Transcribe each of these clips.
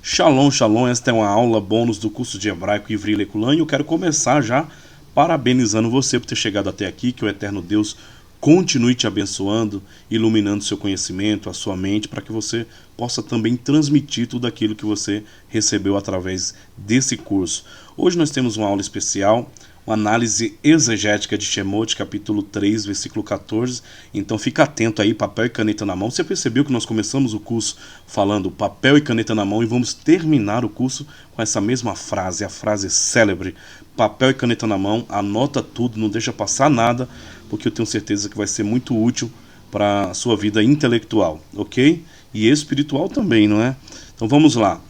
Shalom, shalom, esta é uma aula bônus do curso de Hebraico Ivri Leculan e eu quero começar já parabenizando você por ter chegado até aqui, que o Eterno Deus continue te abençoando, iluminando seu conhecimento, a sua mente, para que você possa também transmitir tudo aquilo que você recebeu através desse curso. Hoje nós temos uma aula especial, uma análise exegética de Shemot, capítulo 3, versículo 14. Então fica atento aí, papel e caneta na mão. Você percebeu que nós começamos o curso falando papel e caneta na mão e vamos terminar o curso com essa mesma frase, a frase célebre, papel e caneta na mão, anota tudo, não deixa passar nada, porque eu tenho certeza que vai ser muito útil para a sua vida intelectual, ok? E espiritual também, não é? Então vamos lá.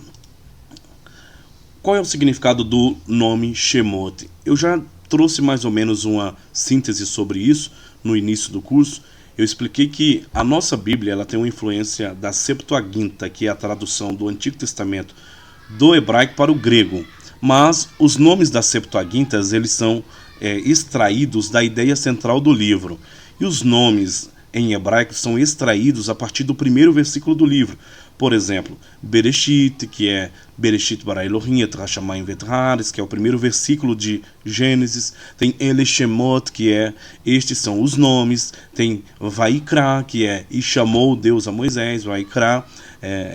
Qual é o significado do nome Shemot? Eu já trouxe mais ou menos uma síntese sobre isso no início do curso. Eu expliquei que a nossa Bíblia ela tem uma influência da Septuaginta, que é a tradução do Antigo Testamento do hebraico para o grego. Mas os nomes das Septuagintas eles são extraídos da ideia central do livro. E os nomes em hebraico são extraídos a partir do primeiro versículo do livro. Por exemplo, Bereshit, que é Bereshit bara Elohim et Hashamayim vet haaretz, que é o primeiro versículo de Gênesis. Tem Ele Shemot, que é estes são os nomes. Tem Vaikra, que é e chamou Deus a Moisés, Vaikra,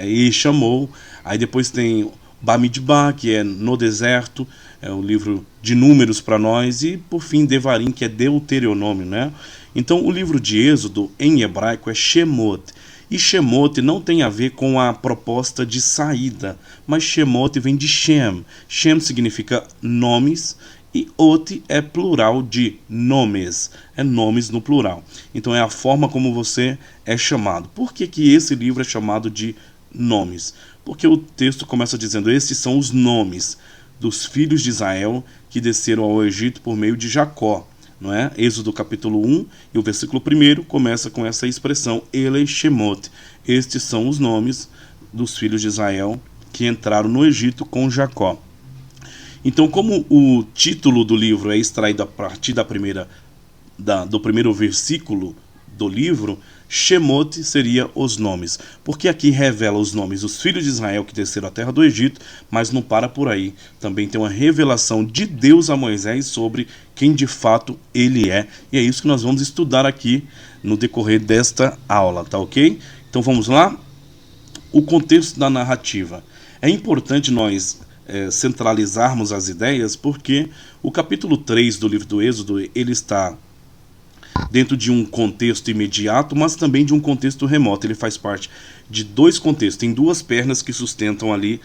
e chamou. Aí depois tem Bamidbar, que é no deserto, é o livro de números para nós, e por fim Devarim, que é Deuteronômio, né? Então o livro de Êxodo em hebraico é Shemot. E Shemot não tem a ver com a proposta de saída, mas Shemot vem de Shem. Shem significa nomes e Ot é plural de nomes, é nomes no plural. Então é a forma como você é chamado. Por que esse livro é chamado de nomes? Porque o texto começa dizendo: esses são os nomes dos filhos de Israel que desceram ao Egito por meio de Jacó. Não é? Êxodo capítulo 1 e o versículo 1 começa com essa expressão Ele Shemot. Estes são os nomes dos filhos de Israel que entraram no Egito com Jacó. Então, como o título do livro é extraído a partir do primeiro versículo do livro, Shemot seria os nomes, porque aqui revela os nomes dos filhos de Israel que desceram à terra do Egito, mas não para por aí. Também tem uma revelação de Deus a Moisés sobre quem de fato ele é, e é isso que nós vamos estudar aqui no decorrer desta aula, tá ok? Então vamos lá? O contexto da narrativa. É importante nós centralizarmos as ideias, porque o capítulo 3 do livro do Êxodo, ele está dentro de um contexto imediato, mas também de um contexto remoto. Ele faz parte de dois contextos. Tem duas pernas que sustentam ali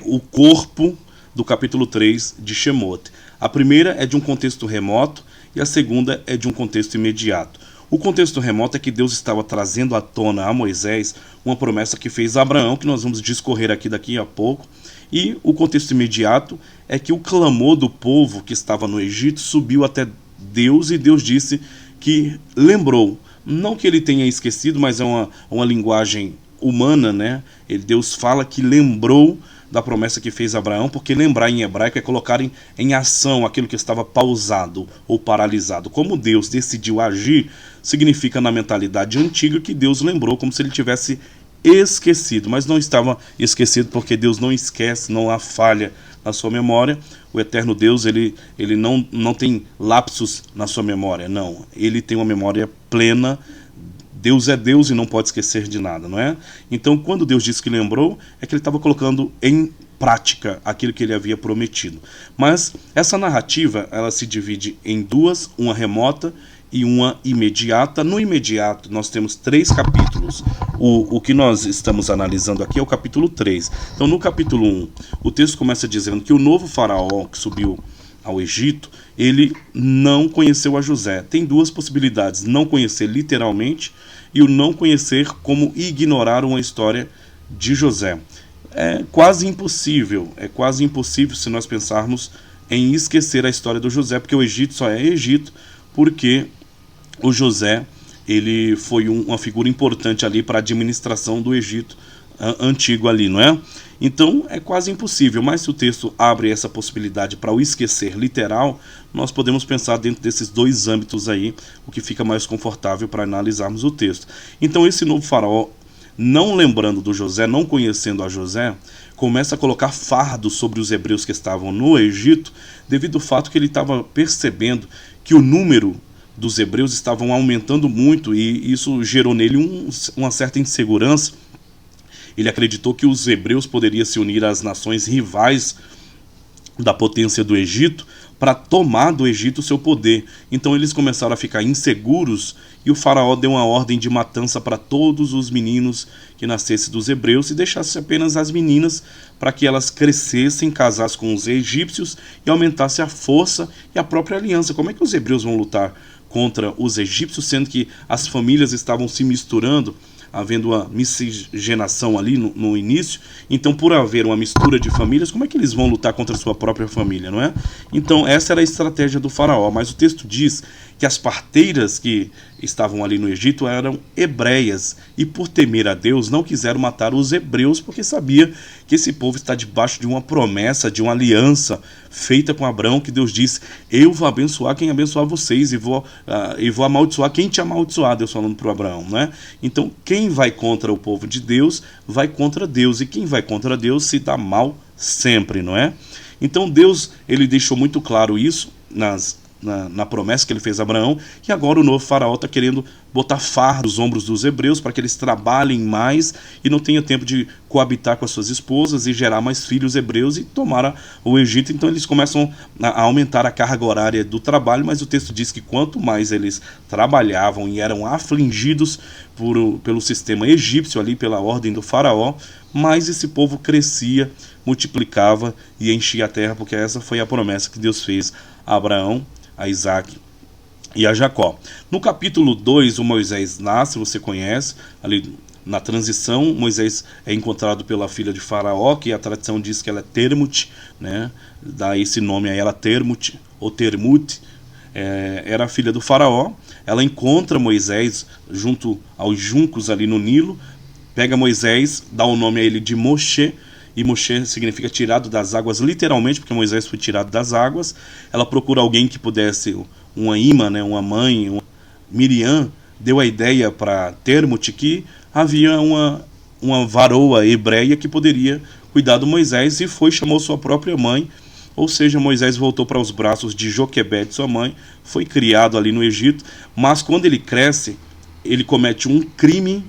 o corpo do capítulo 3 de Shemot. A primeira é de um contexto remoto e a segunda é de um contexto imediato. O contexto remoto é que Deus estava trazendo à tona a Moisés uma promessa que fez a Abraão, que nós vamos discorrer aqui daqui a pouco. E o contexto imediato é que o clamor do povo que estava no Egito subiu até Deus e Deus disse que lembrou, não que ele tenha esquecido, mas é uma linguagem humana, né? Deus fala que lembrou da promessa que fez a Abraão, porque lembrar em hebraico é colocar em ação aquilo que estava pausado ou paralisado. Como Deus decidiu agir, significa na mentalidade antiga que Deus lembrou, como se ele tivesse esquecido, mas não estava esquecido, porque Deus não esquece, não há falha na sua memória. O eterno Deus, ele não tem lapsos na sua memória, não. Ele tem uma memória plena. Deus é Deus e não pode esquecer de nada, não é? Então, quando Deus disse que lembrou, é que ele estava colocando em prática aquilo que ele havia prometido. Mas essa narrativa, ela se divide em duas, uma remota e uma imediata. No imediato, nós temos 3 capítulos. O que nós estamos analisando aqui é o capítulo 3. Então, no capítulo 1, o texto começa dizendo que o novo faraó que subiu ao Egito, ele não conheceu a José. Tem duas possibilidades: não conhecer literalmente e o não conhecer como ignorar uma história de José. É quase impossível se nós pensarmos em esquecer a história do José, porque o Egito só é Egito porque o José, ele foi uma figura importante ali para a administração do Egito antigo ali, não é? Então é quase impossível, mas se o texto abre essa possibilidade para o esquecer literal, nós podemos pensar dentro desses dois âmbitos aí, o que fica mais confortável para analisarmos o texto. Então esse novo faraó não lembrando do José, não conhecendo a José, começa a colocar fardos sobre os hebreus que estavam no Egito, devido ao fato que ele estava percebendo que o número dos hebreus estavam aumentando muito, e isso gerou nele uma certa insegurança. Ele acreditou que os hebreus poderiam se unir às nações rivais da potência do Egito para tomar do Egito seu poder. Então eles começaram a ficar inseguros, e o faraó deu uma ordem de matança para todos os meninos que nascessem dos hebreus e deixasse apenas as meninas, para que elas crescessem, casassem com os egípcios e aumentasse a força e a própria aliança. Como é que os hebreus vão lutar contra os egípcios, sendo que as famílias estavam se misturando, havendo uma miscigenação ali no início? Então, por haver uma mistura de famílias, como é que eles vão lutar contra a sua própria família, não é? Então, essa era a estratégia do faraó, mas o texto diz que as parteiras que estavam ali no Egito eram hebreias, e por temer a Deus não quiseram matar os hebreus, porque sabia que esse povo está debaixo de uma promessa, de uma aliança feita com Abraão, que Deus disse: eu vou abençoar quem abençoar vocês, e vou amaldiçoar quem te amaldiçoar, Deus falando para Abraão, né? Então, quem vai contra o povo de Deus, vai contra Deus, e quem vai contra Deus se dá mal sempre, não é? Então Deus, ele deixou muito claro isso na promessa que ele fez a Abraão, e agora o novo faraó está querendo botar fardo nos ombros dos hebreus para que eles trabalhem mais e não tenham tempo de coabitar com as suas esposas e gerar mais filhos hebreus e tomar o Egito. Então eles começam a aumentar a carga horária do trabalho, mas o texto diz que quanto mais eles trabalhavam e eram afligidos pelo sistema egípcio, ali pela ordem do faraó, mais esse povo crescia, multiplicava e enchia a terra, porque essa foi a promessa que Deus fez a Abraão, a Isaac e a Jacó. No capítulo 2, o Moisés nasce, você conhece, ali na transição, Moisés é encontrado pela filha de Faraó, que a tradição diz que ela é Termut, né? Dá esse nome a ela, Termut, ou Termut, era a filha do Faraó. Ela encontra Moisés junto aos juncos ali no Nilo, pega Moisés, dá o nome a ele de Moshe, e Moshe significa tirado das águas, literalmente, porque Moisés foi tirado das águas. Ela procura alguém que pudesse, uma imã, né, uma mãe. Miriam deu a ideia para Termut que havia uma varoa hebreia que poderia cuidar do Moisés, e chamou sua própria mãe. Ou seja, Moisés voltou para os braços de Joquebede, sua mãe, foi criado ali no Egito, mas quando ele cresce, ele comete um crime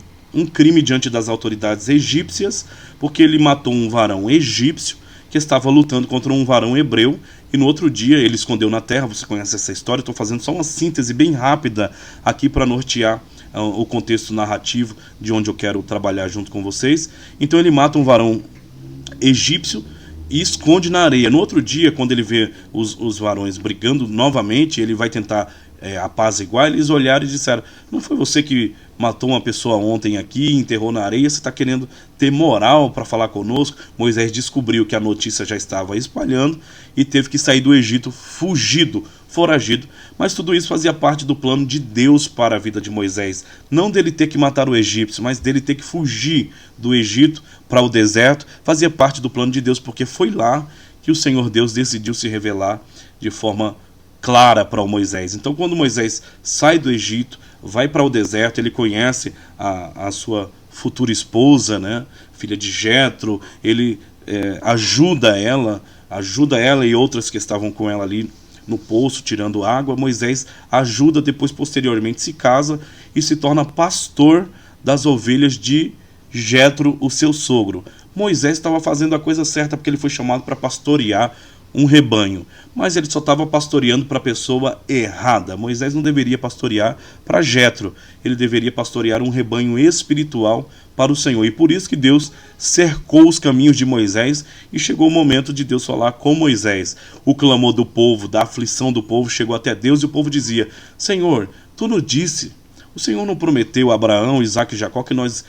diante das autoridades egípcias, porque ele matou um varão egípcio que estava lutando contra um varão hebreu, e no outro dia ele escondeu na terra. Você conhece essa história, estou fazendo só uma síntese bem rápida aqui para nortear o contexto narrativo de onde eu quero trabalhar junto com vocês. Então ele mata um varão egípcio e esconde na areia. No outro dia, quando ele vê os varões brigando novamente, ele vai tentar apaziguar. Eles olharam e disseram: não foi você que matou uma pessoa ontem aqui, enterrou na areia, você está querendo ter moral para falar conosco? Moisés descobriu que a notícia já estava espalhando e teve que sair do Egito foragido, mas tudo isso fazia parte do plano de Deus para a vida de Moisés, não dele ter que matar o egípcio, mas dele ter que fugir do Egito para o deserto. Fazia parte do plano de Deus, porque foi lá que o Senhor Deus decidiu se revelar de forma clara para o Moisés. Então, quando Moisés sai do Egito, vai para o deserto, ele conhece a sua futura esposa, né, filha de Jetro. Ele ajuda ela e outras que estavam com ela ali no poço tirando água. Moisés ajuda, depois posteriormente se casa e se torna pastor das ovelhas de Jetro, o seu sogro. Moisés estava fazendo a coisa certa, porque ele foi chamado para pastorear um rebanho, mas ele só estava pastoreando para a pessoa errada. Moisés não deveria pastorear para Jetro, ele deveria pastorear um rebanho espiritual para o Senhor, e por isso que Deus cercou os caminhos de Moisés, e chegou o momento de Deus falar com Moisés. O clamor do povo, da aflição do povo, chegou até Deus, e o povo dizia: Senhor, tu nos disse, o Senhor não prometeu a Abraão, Isaac e Jacó que nós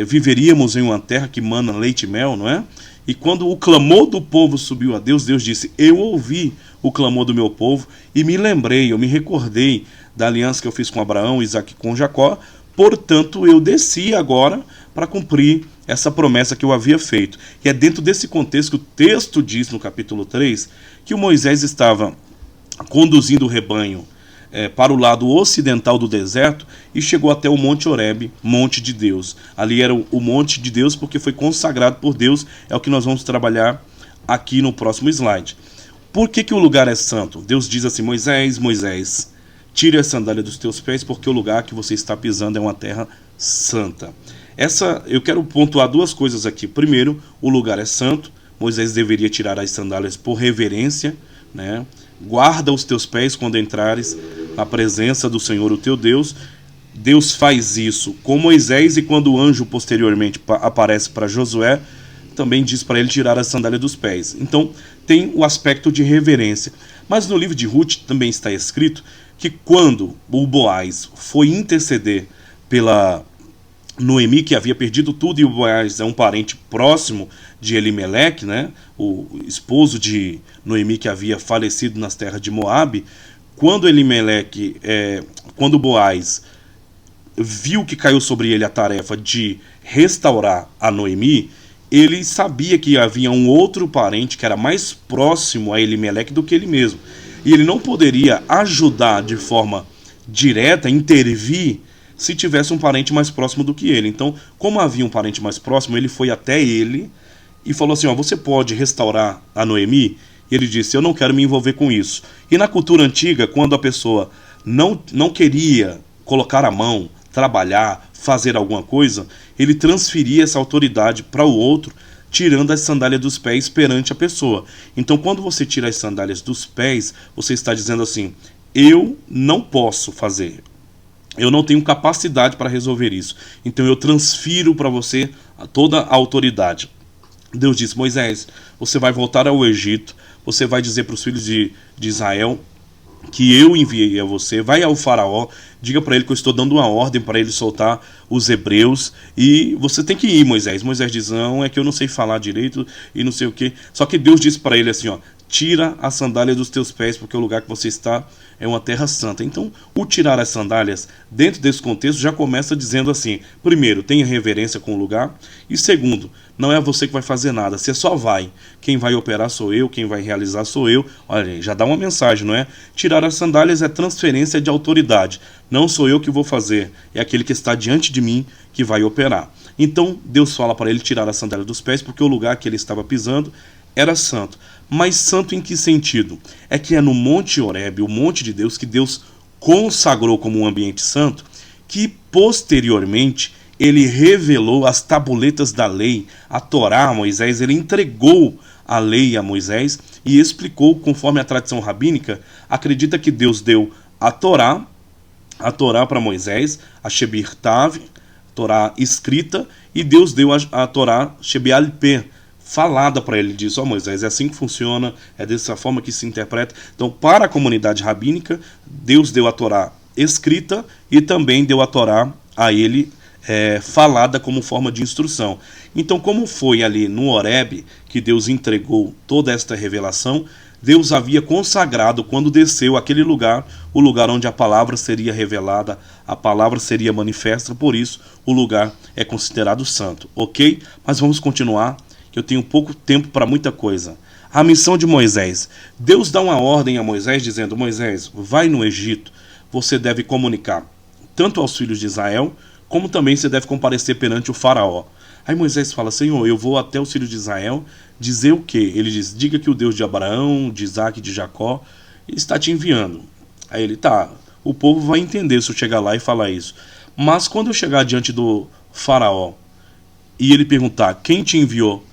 viveríamos em uma terra que mana leite e mel, não é? E quando o clamor do povo subiu a Deus, Deus disse: eu ouvi o clamor do meu povo e me lembrei, eu me recordei da aliança que eu fiz com Abraão, Isaac e com Jacó. Portanto, eu desci agora para cumprir essa promessa que eu havia feito. E é dentro desse contexto que o texto diz no capítulo 3 que o Moisés estava conduzindo o rebanho para o lado ocidental do deserto e chegou até o Monte Horebe, Monte de Deus. Ali era o Monte de Deus porque foi consagrado por Deus, é o que nós vamos trabalhar aqui no próximo slide. Por que o lugar é santo? Deus diz assim: Moisés, Moisés, tire a sandália dos teus pés, porque o lugar que você está pisando é uma terra santa. Eu quero pontuar duas coisas aqui. Primeiro, o lugar é santo. Moisés deveria tirar as sandálias por reverência, né? Guarda os teus pés quando entrares na presença do Senhor, o teu Deus. Deus faz isso com Moisés, e quando o anjo posteriormente aparece para Josué, também diz para ele tirar a sandália dos pés. Então tem o aspecto de reverência. Mas no livro de Ruth também está escrito que quando o Boaz foi interceder pela Noemi, que havia perdido tudo, e o Boaz é um parente próximo de Elimeleque, né, o esposo de Noemi, que havia falecido nas terras de Moabe. Quando quando Boaz viu que caiu sobre ele a tarefa de restaurar a Noemi, ele sabia que havia um outro parente que era mais próximo a Elimeleque do que ele mesmo, e ele não poderia ajudar de forma direta, intervir, se tivesse um parente mais próximo do que ele. Então, como havia um parente mais próximo, ele foi até ele e falou assim: você pode restaurar a Noemi? E ele disse: eu não quero me envolver com isso. E na cultura antiga, quando a pessoa não queria colocar a mão, trabalhar, fazer alguma coisa, ele transferia essa autoridade para o outro, tirando as sandálias dos pés perante a pessoa. Então, quando você tira as sandálias dos pés, você está dizendo assim: eu não posso fazer, eu não tenho capacidade para resolver isso, então eu transfiro para você toda a autoridade. Deus disse: Moisés, você vai voltar ao Egito, você vai dizer para os filhos de Israel que eu enviei a você, vai ao faraó, diga para ele que eu estou dando uma ordem para ele soltar os hebreus, e você tem que ir, Moisés. Moisés diz: não, é que eu não sei falar direito e não sei o que. Só que Deus disse para ele assim: tira a sandália dos teus pés, porque o lugar que você está é uma terra santa. Então, o tirar as sandálias, dentro desse contexto, já começa dizendo assim: primeiro, tenha reverência com o lugar, e segundo, não é você que vai fazer nada, você só vai. Quem vai operar sou eu, quem vai realizar sou eu. Olha, já dá uma mensagem, não é? Tirar as sandálias é transferência de autoridade. Não sou eu que vou fazer, é aquele que está diante de mim que vai operar. Então, Deus fala para ele tirar a sandália dos pés, porque o lugar que ele estava pisando era santo. Mas santo em que sentido? É que é no Monte Horebe, o Monte de Deus, que Deus consagrou como um ambiente santo, que posteriormente ele revelou as tabuletas da lei, a Torá a Moisés. Ele entregou a lei a Moisés e explicou, conforme a tradição rabínica, acredita que Deus deu a Torá para Moisés, a Shebir Tav, Torá escrita, e Deus deu a Torá Shebeal Peh, falada para ele. Diz: Moisés, é assim que funciona, é dessa forma que se interpreta. Então, para a comunidade rabínica, Deus deu a Torá escrita e também deu a Torá a ele falada como forma de instrução. Então, como foi ali no Horebe que Deus entregou toda esta revelação, Deus havia consagrado, quando desceu aquele lugar, o lugar onde a palavra seria revelada, a palavra seria manifesta. Por isso o lugar é considerado santo, ok? Mas vamos continuar, que eu tenho pouco tempo para muita coisa. A missão de Moisés: Deus dá uma ordem a Moisés dizendo: Moisés, vai no Egito, você deve comunicar tanto aos filhos de Israel, como também você deve comparecer perante o faraó. Aí Moisés fala: Senhor, eu vou até os filhos de Israel dizer o quê? Ele diz: diga que o Deus de Abraão, de Isaac e de Jacó está te enviando. Aí ele: tá, o povo vai entender se eu chegar lá e falar isso. Mas quando eu chegar diante do faraó e ele perguntar: quem te enviou?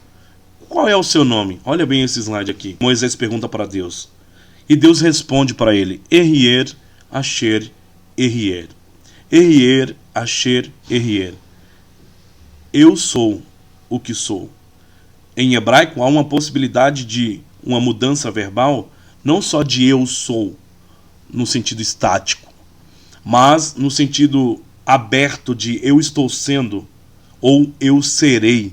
Qual é o seu nome? Olha bem esse slide aqui. Moisés pergunta para Deus. E Deus responde para ele: Erier, Asher, Erier. Erier, Asher, Erier. Eu sou o que sou. Em hebraico há uma possibilidade de uma mudança verbal, não só de eu sou, no sentido estático, mas no sentido aberto de eu estou sendo ou eu serei.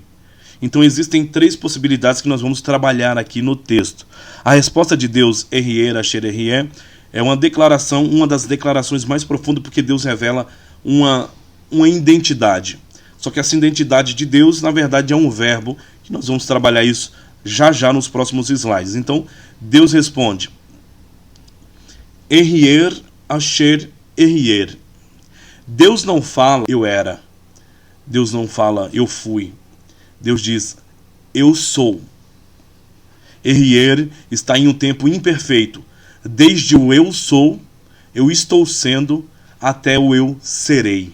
Então existem três possibilidades que nós vamos trabalhar aqui no texto. A resposta de Deus, Erier, Asher, Erier, é uma declaração, uma das declarações mais profundas, porque Deus revela uma identidade. Só que essa identidade de Deus, na verdade, é um verbo, que nós vamos trabalhar isso já nos próximos slides. Então, Deus responde: Erier, asher erier. Deus não fala eu era. Deus não fala eu fui. Deus diz eu sou. Erier está em um tempo imperfeito. Desde o eu sou, eu estou sendo, até o eu serei.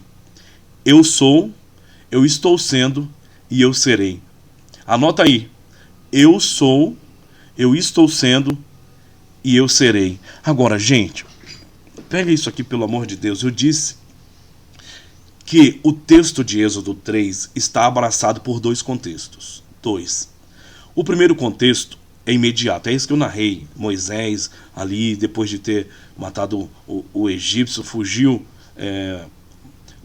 Eu sou, eu estou sendo e eu serei. Anota aí. Eu sou, eu estou sendo e eu serei. Agora, gente, pega isso aqui pelo amor de Deus. Eu disse que o texto de Êxodo 3 está abraçado por dois contextos. Dois. O primeiro contexto é imediato, é isso que eu narrei. Moisés ali, depois de ter matado o egípcio, fugiu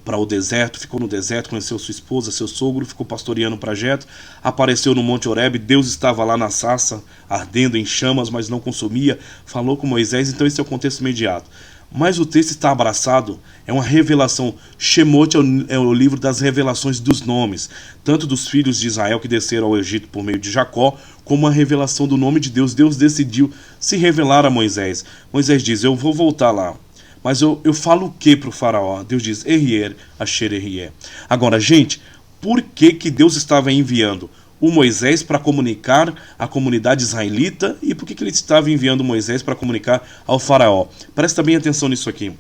para o deserto, ficou no deserto, conheceu sua esposa, seu sogro, ficou pastoreando o projeto, apareceu no Monte Horebe, Deus estava lá na sarça, ardendo em chamas, mas não consumia, falou com Moisés. Então esse é o contexto imediato. Mas o texto está abraçado, é uma revelação. Shemot é o livro das revelações dos nomes, tanto dos filhos de Israel que desceram ao Egito por meio de Jacó, como a revelação do nome de Deus. Deus decidiu se revelar a Moisés. Moisés diz, eu vou voltar lá, mas eu falo o que para o faraó? Deus diz, Erier, asher erier. Agora, gente, por que Deus estava enviando o Moisés para comunicar à comunidade israelita, e por que ele estava enviando Moisés para comunicar ao faraó? Presta bem atenção nisso aqui.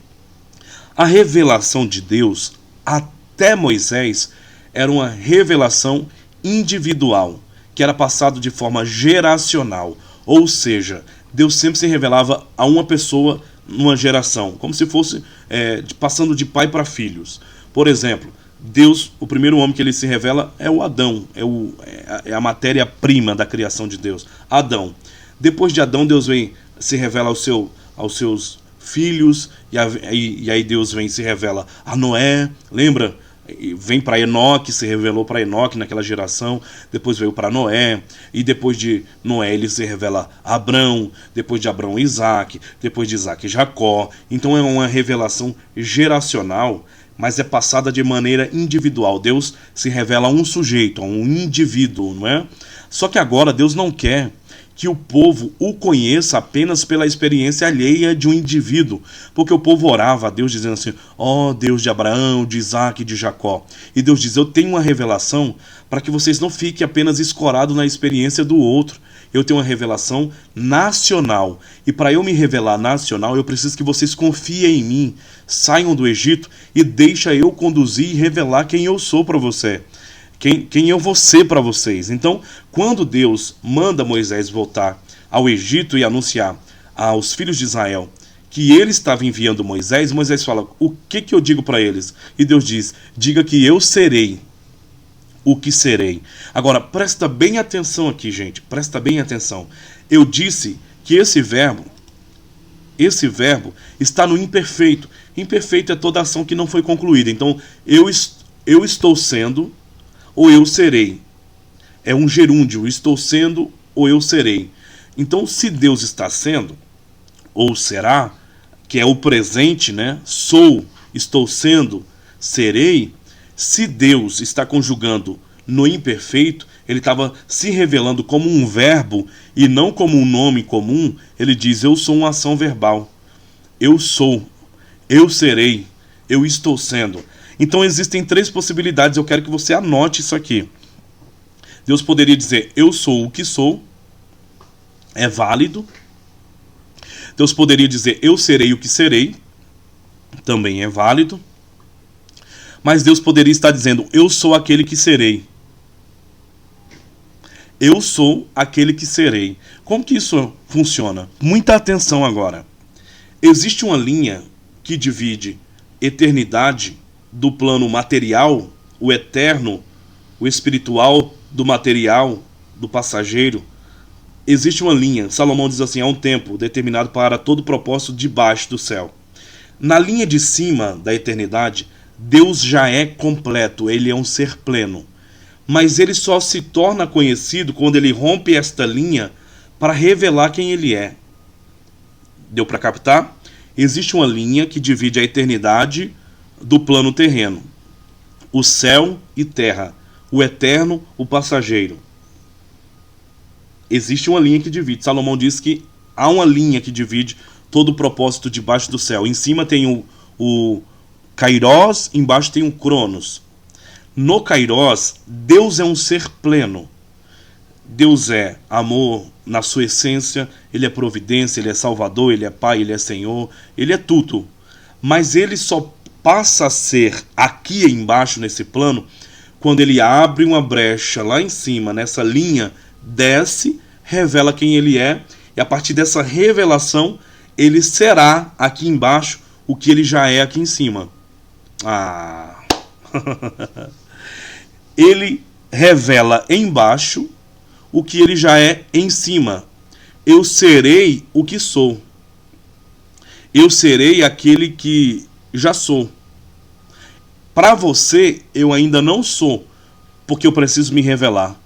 A revelação de Deus até Moisés era uma revelação individual, que era passado de forma geracional, ou seja, Deus sempre se revelava a uma pessoa numa geração, como se fosse passando de pai para filhos. Por exemplo, Deus, o primeiro homem que ele se revela é o Adão, é a matéria-prima da criação de Deus, Adão. Depois de Adão, Deus vem se revela aos seus filhos, e aí Deus vem e se revela a Noé, lembra? Vem para Enoque, se revelou para Enoque naquela geração, depois veio para Noé, e depois de Noé ele se revela a Abrão, depois de Abrão Isaac, depois de Isaac Jacó. Então é uma revelação geracional, mas é passada de maneira individual. Deus se revela a um sujeito, a um indivíduo, não é? Só que agora Deus não quer que o povo o conheça apenas pela experiência alheia de um indivíduo, porque o povo orava a Deus dizendo assim, ó Deus de Abraão, de Isaac e de Jacó. E Deus diz, eu tenho uma revelação para que vocês não fiquem apenas escorados na experiência do outro. Eu tenho uma revelação nacional, e para eu me revelar nacional, eu preciso que vocês confiem em mim, saiam do Egito e deixem eu conduzir e revelar quem eu sou para você. Quem eu vou ser para vocês. Então, quando Deus manda Moisés voltar ao Egito e anunciar aos filhos de Israel que ele estava enviando Moisés, Moisés fala, o que eu digo para eles? E Deus diz, diga que eu serei o que serei. Agora, presta bem atenção aqui, gente, presta bem atenção. Eu disse que esse verbo está no imperfeito. Imperfeito é toda ação que não foi concluída. Então, eu estou sendo, ou eu serei. É um gerúndio, estou sendo ou eu serei. Então, se Deus está sendo, ou será, que é o presente, né? Sou, estou sendo, serei. Se Deus está conjugando no imperfeito, ele estava se revelando como um verbo e não como um nome comum. Ele diz, eu sou uma ação verbal. Eu sou, eu serei, eu estou sendo. Então existem três possibilidades, eu quero que você anote isso aqui. Deus poderia dizer, eu sou o que sou, é válido. Deus poderia dizer, eu serei o que serei, também é válido. Mas Deus poderia estar dizendo, eu sou aquele que serei. Eu sou aquele que serei. Como que isso funciona? Muita atenção agora. Existe uma linha que divide eternidade do plano material, o eterno, o espiritual, do material, do passageiro. Existe uma linha, Salomão diz assim, há um tempo determinado para todo propósito debaixo do céu. Na linha de cima da eternidade, Deus já é completo, ele é um ser pleno. Mas ele só se torna conhecido quando ele rompe esta linha para revelar quem ele é. Deu para captar? Existe uma linha que divide a eternidade do plano terreno, o céu e terra, o eterno, o passageiro. Existe uma linha que divide. Salomão diz que há uma linha que divide todo o propósito debaixo do céu. Em cima tem o Kairos, embaixo tem o Cronos. No Kairos, Deus é um ser pleno. Deus é amor na sua essência, Ele é providência, Ele é salvador, Ele é pai, Ele é senhor, Ele é tudo. Mas Ele só passa a ser aqui embaixo nesse plano quando Ele abre uma brecha lá em cima, nessa linha, desce, revela quem Ele é, e a partir dessa revelação Ele será aqui embaixo o que Ele já é aqui em cima. Ele revela embaixo o que Ele já é em cima. Eu serei o que sou. Eu serei aquele que já sou. Para você, eu ainda não sou, porque eu preciso me revelar.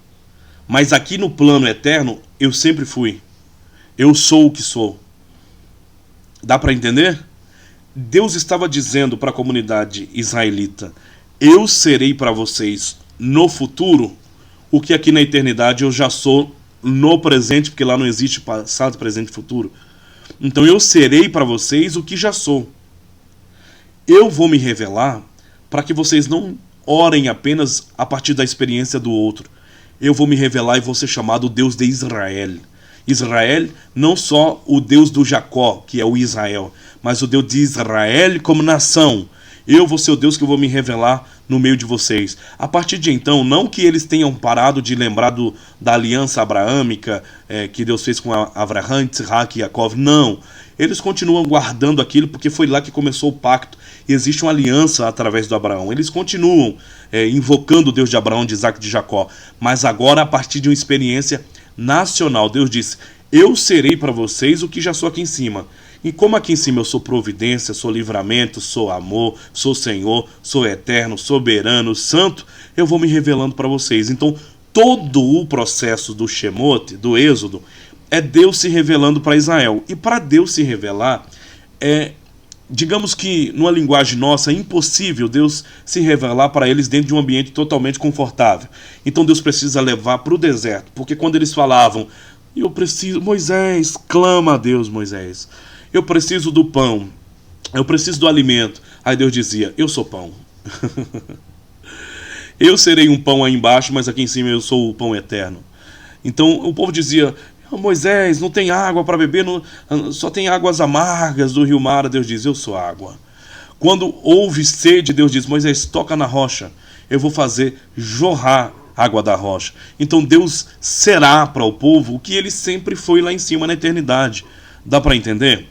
Mas aqui no plano eterno, eu sempre fui. Eu sou o que sou. Dá para entender? Deus estava dizendo para a comunidade israelita: eu serei para vocês no futuro o que aqui na eternidade eu já sou no presente, porque lá não existe passado, presente e futuro. Então eu serei para vocês o que já sou. Eu vou me revelar para que vocês não orem apenas a partir da experiência do outro. Eu vou me revelar e vou ser chamado Deus de Israel. Israel, não só o Deus do Jacó, que é o Israel, mas o Deus de Israel como nação. Eu vou ser o Deus que eu vou me revelar no meio de vocês. A partir de então, não que eles tenham parado de lembrar da aliança abraâmica que Deus fez com Abraham, Isaac e Jacó. Não. Eles continuam guardando aquilo porque foi lá que começou o pacto. Existe uma aliança através do Abraão. Eles continuam invocando o Deus de Abraão, de Isaac e de Jacó. Mas agora, a partir de uma experiência nacional, Deus disse: eu serei para vocês o que já sou aqui em cima. E como aqui em cima eu sou providência, sou livramento, sou amor, sou Senhor, sou eterno, soberano, santo, eu vou me revelando para vocês. Então, todo o processo do Shemot, do Êxodo, é Deus se revelando para Israel. E para Deus se revelar, digamos que numa linguagem nossa, é impossível Deus se revelar para eles dentro de um ambiente totalmente confortável. Então Deus precisa levar para o deserto, porque quando eles falavam: eu preciso, Moisés, clama a Deus, Moisés, eu preciso do pão, eu preciso do alimento. Aí Deus dizia: eu sou pão. Eu serei um pão aí embaixo, mas aqui em cima eu sou o pão eterno. Então o povo dizia: Moisés, não tem água para beber, só tem águas amargas do rio Mara. Deus diz: eu sou água. Quando houve sede, Deus diz: Moisés, toca na rocha, eu vou fazer jorrar água da rocha. Então Deus será para o povo o que ele sempre foi lá em cima na eternidade. Dá para entender?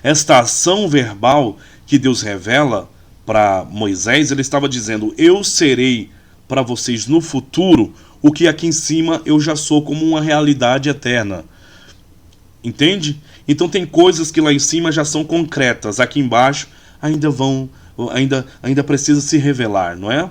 Esta ação verbal que Deus revela para Moisés, ele estava dizendo: eu serei para vocês no futuro o que aqui em cima eu já sou, como uma realidade eterna. Entende? Então tem coisas que lá em cima já são concretas, aqui embaixo ainda precisa se revelar, não é?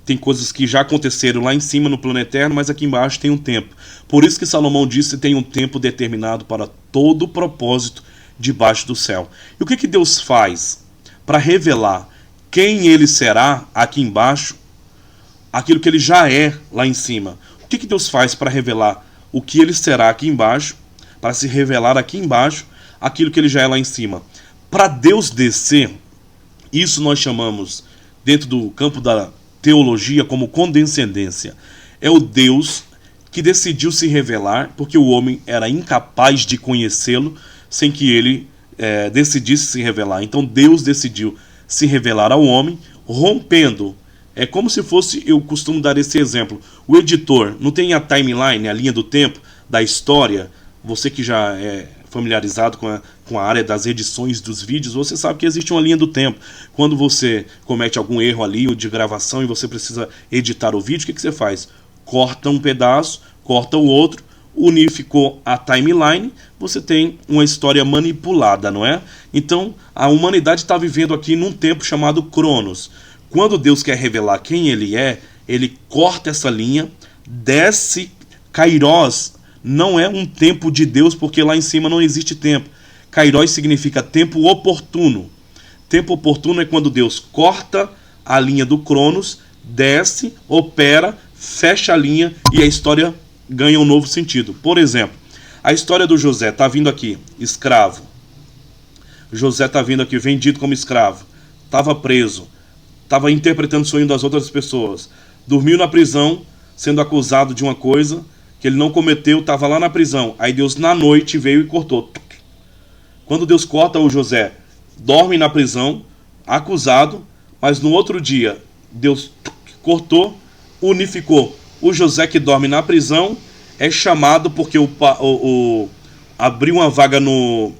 Tem coisas que já aconteceram lá em cima no plano eterno, mas aqui embaixo tem um tempo. Por isso que Salomão disse que tem um tempo determinado para todo o propósito debaixo do céu. E o que Deus faz para revelar quem ele será aqui embaixo, aquilo que ele já é lá em cima? O que Deus faz para revelar o que ele será aqui embaixo, para se revelar aqui embaixo aquilo que ele já é lá em cima? Para Deus descer, isso nós chamamos, dentro do campo da teologia, como condescendência. É o Deus que decidiu se revelar, porque o homem era incapaz de conhecê-lo sem que ele decidisse se revelar. Então Deus decidiu se revelar ao homem, rompendo. É como se fosse, eu costumo dar esse exemplo, o editor não tem a timeline, a linha do tempo da história. Você que já é familiarizado com a área das edições dos vídeos, você sabe que existe uma linha do tempo. Quando você comete algum erro ali, ou de gravação, e você precisa editar o vídeo, o que você faz? Corta um pedaço, corta o outro, unificou a timeline, você tem uma história manipulada, não é? Então, a humanidade está vivendo aqui num tempo chamado Cronos. Quando Deus quer revelar quem ele é, ele corta essa linha, desce. Kairos não é um tempo de Deus, porque lá em cima não existe tempo. Kairos significa tempo oportuno. Tempo oportuno é quando Deus corta a linha do Cronos, desce, opera, fecha a linha e a história ganha um novo sentido. Por exemplo, a história do José está vindo aqui, escravo. José está vindo aqui vendido como escravo, estava preso, estava interpretando o sonho das outras pessoas, dormiu na prisão, sendo acusado de uma coisa que ele não cometeu, estava lá na prisão. Aí Deus na noite veio e cortou. Quando Deus corta o José, dorme na prisão, acusado, mas no outro dia Deus cortou, unificou. O José que dorme na prisão é chamado porque abriu uma vaga no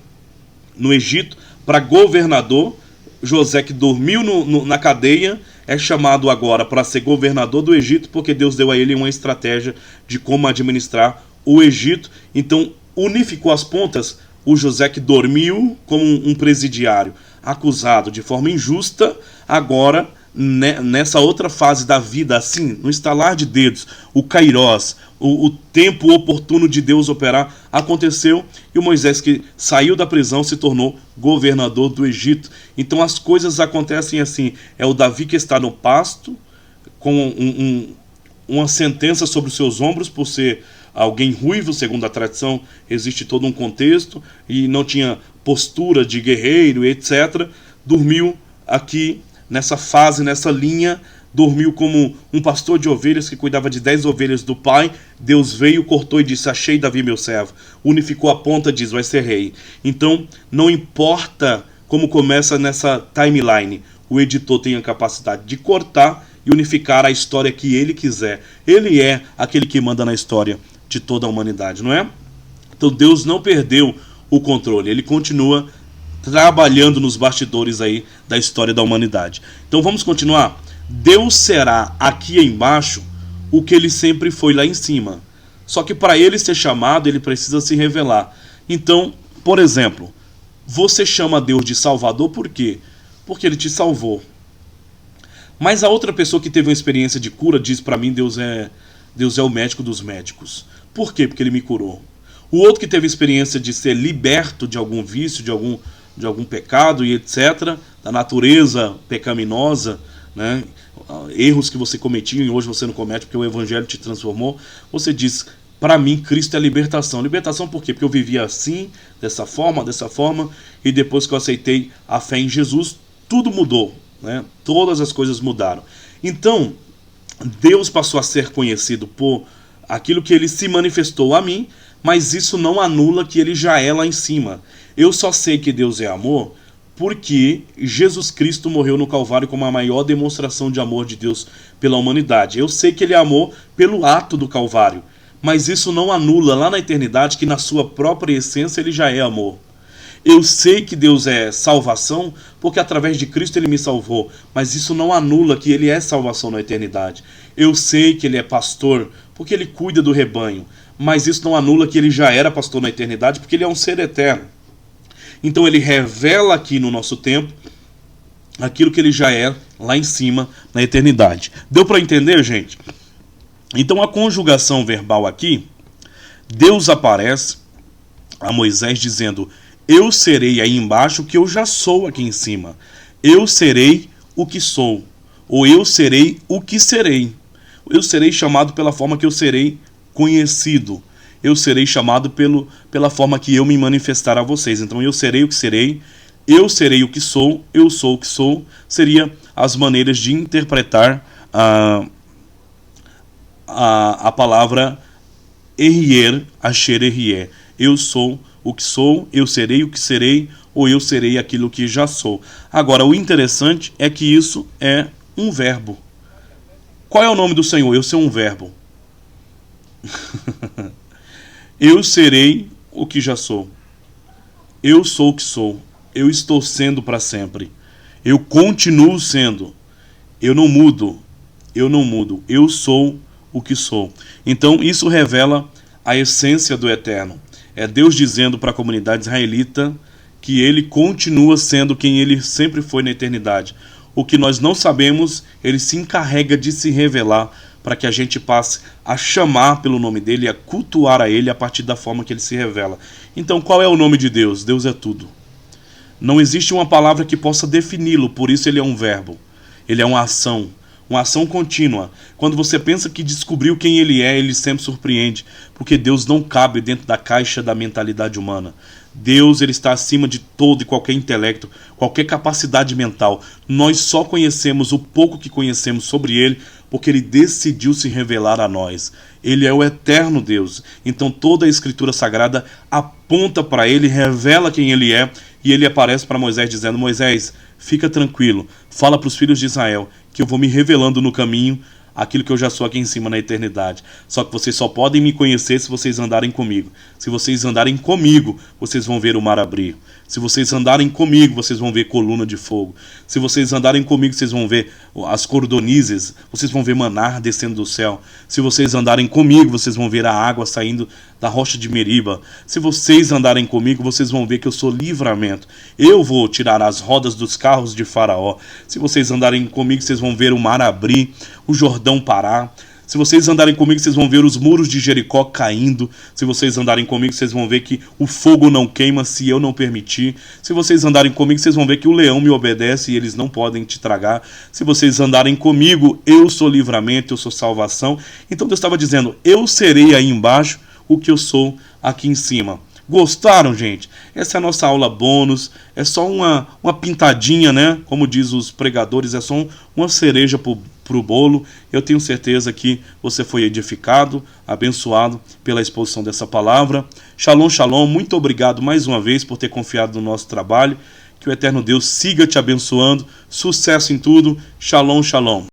Egito para governador. José que dormiu na cadeia é chamado agora para ser governador do Egito, porque Deus deu a ele uma estratégia de como administrar o Egito. Então unificou as pontas. O José que dormiu como um presidiário, acusado de forma injusta, agora nessa outra fase da vida, assim, no estalar de dedos, o Kairós, o tempo oportuno de Deus operar, aconteceu, e o Moisés que saiu da prisão se tornou governador do Egito. Então as coisas acontecem assim, é o Davi que está no pasto, com uma sentença sobre os seus ombros, por ser alguém ruivo, segundo a tradição, existe todo um contexto, e não tinha postura de guerreiro, etc. Dormiu aqui, nessa fase, nessa linha, dormiu como um pastor de ovelhas que cuidava de 10 ovelhas do pai. Deus veio, cortou e disse: achei Davi meu servo. Unificou a ponta, diz: vai ser rei. Então, não importa como começa nessa timeline, o editor tem a capacidade de cortar e unificar a história que ele quiser. Ele é aquele que manda na história de toda a humanidade, não é? Então Deus não perdeu o controle, ele continua trabalhando nos bastidores aí da história da humanidade. Então vamos continuar. Deus será aqui embaixo o que ele sempre foi lá em cima. Só que para ele ser chamado, ele precisa se revelar. Então, por exemplo, você chama Deus de Salvador por quê? Porque ele te salvou. Mas a outra pessoa que teve uma experiência de cura diz para mim: Deus é o médico dos médicos. Por quê? Porque ele me curou. O outro que teve experiência de ser liberto de algum vício, de algum pecado e etc., da natureza pecaminosa, né? Erros que você cometia e hoje você não comete porque o Evangelho te transformou, você diz: para mim Cristo é libertação. Libertação por quê? Porque eu vivia assim, dessa forma, e depois que eu aceitei a fé em Jesus, tudo mudou, né? Todas as coisas mudaram. Então Deus passou a ser conhecido por aquilo que ele se manifestou a mim, mas isso não anula que ele já é lá em cima. Eu só sei que Deus é amor porque Jesus Cristo morreu no Calvário como a maior demonstração de amor de Deus pela humanidade. Eu sei que ele é amor pelo ato do Calvário, mas isso não anula lá na eternidade que na sua própria essência ele já é amor. Eu sei que Deus é salvação porque através de Cristo ele me salvou, mas isso não anula que ele é salvação na eternidade. Eu sei que ele é pastor porque ele cuida do rebanho, mas isso não anula que ele já era pastor na eternidade porque ele é um ser eterno. Então ele revela aqui no nosso tempo aquilo que ele já é lá em cima na eternidade. Deu para entender, gente? Então a conjugação verbal aqui, Deus aparece a Moisés dizendo: eu serei aí embaixo o que eu já sou aqui em cima. Eu serei o que sou. Ou eu serei o que serei. Eu serei chamado pela forma que eu serei conhecido. Eu serei chamado pela forma que eu me manifestar a vocês. Então eu serei o que serei. Eu serei o que sou. Eu sou o que sou. Seria as maneiras de interpretar a palavra Erier, Asher Erier. Eu sou o que sou, eu serei o que serei, ou eu serei aquilo que já sou. Agora, o interessante é que isso é um verbo. Qual é o nome do Senhor? Eu sou um verbo. Eu serei o que já sou. Eu sou o que sou. Eu estou sendo para sempre. Eu continuo sendo. Eu não mudo. Eu não mudo. Eu sou o que sou. Então, isso revela a essência do Eterno. É Deus dizendo para a comunidade israelita que ele continua sendo quem ele sempre foi na eternidade. O que nós não sabemos, ele se encarrega de se revelar para que a gente passe a chamar pelo nome dele, a cultuar a ele a partir da forma que ele se revela. Então, qual é o nome de Deus? Deus é tudo. Não existe uma palavra que possa defini-lo, por isso ele é um verbo. Ele é uma ação. uma ação contínua. Quando você pensa que descobriu quem Ele é, Ele sempre surpreende, porque Deus não cabe dentro da caixa da mentalidade humana. Deus, Ele está acima de todo e qualquer intelecto, qualquer capacidade mental. Nós só conhecemos o pouco que conhecemos sobre Ele, porque Ele decidiu se revelar a nós. Ele é o eterno Deus. Então toda a Escritura Sagrada aponta para Ele, revela quem Ele é, e Ele aparece para Moisés dizendo: Moisés, fica tranquilo, fala para os filhos de Israel que eu vou me revelando no caminho aquilo que eu já sou aqui em cima na eternidade. Só que vocês só podem me conhecer se vocês andarem comigo. Se vocês andarem comigo, vocês vão ver o mar abrir. Se vocês andarem comigo, vocês vão ver coluna de fogo. Se vocês andarem comigo, vocês vão ver as cordonizes, vocês vão ver maná descendo do céu. Se vocês andarem comigo, vocês vão ver a água saindo da rocha de Meriba. Se vocês andarem comigo, vocês vão ver que eu sou livramento. Eu vou tirar as rodas dos carros de Faraó. Se vocês andarem comigo, vocês vão ver o mar abrir, o Jordão parar. Se vocês andarem comigo, vocês vão ver os muros de Jericó caindo. Se vocês andarem comigo, vocês vão ver que o fogo não queima se eu não permitir. Se vocês andarem comigo, vocês vão ver que o leão me obedece e eles não podem te tragar. Se vocês andarem comigo, eu sou livramento, eu sou salvação. Então Deus estava dizendo: eu serei aí embaixo o que eu sou aqui em cima. Gostaram, gente? Essa é a nossa aula bônus. É só uma pintadinha, né? Como diz os pregadores, é só uma cereja pro bolo. Eu tenho certeza que você foi edificado, abençoado pela exposição dessa palavra. Shalom, shalom. Muito obrigado mais uma vez por ter confiado no nosso trabalho. Que o eterno Deus siga te abençoando. Sucesso em tudo. Shalom, shalom.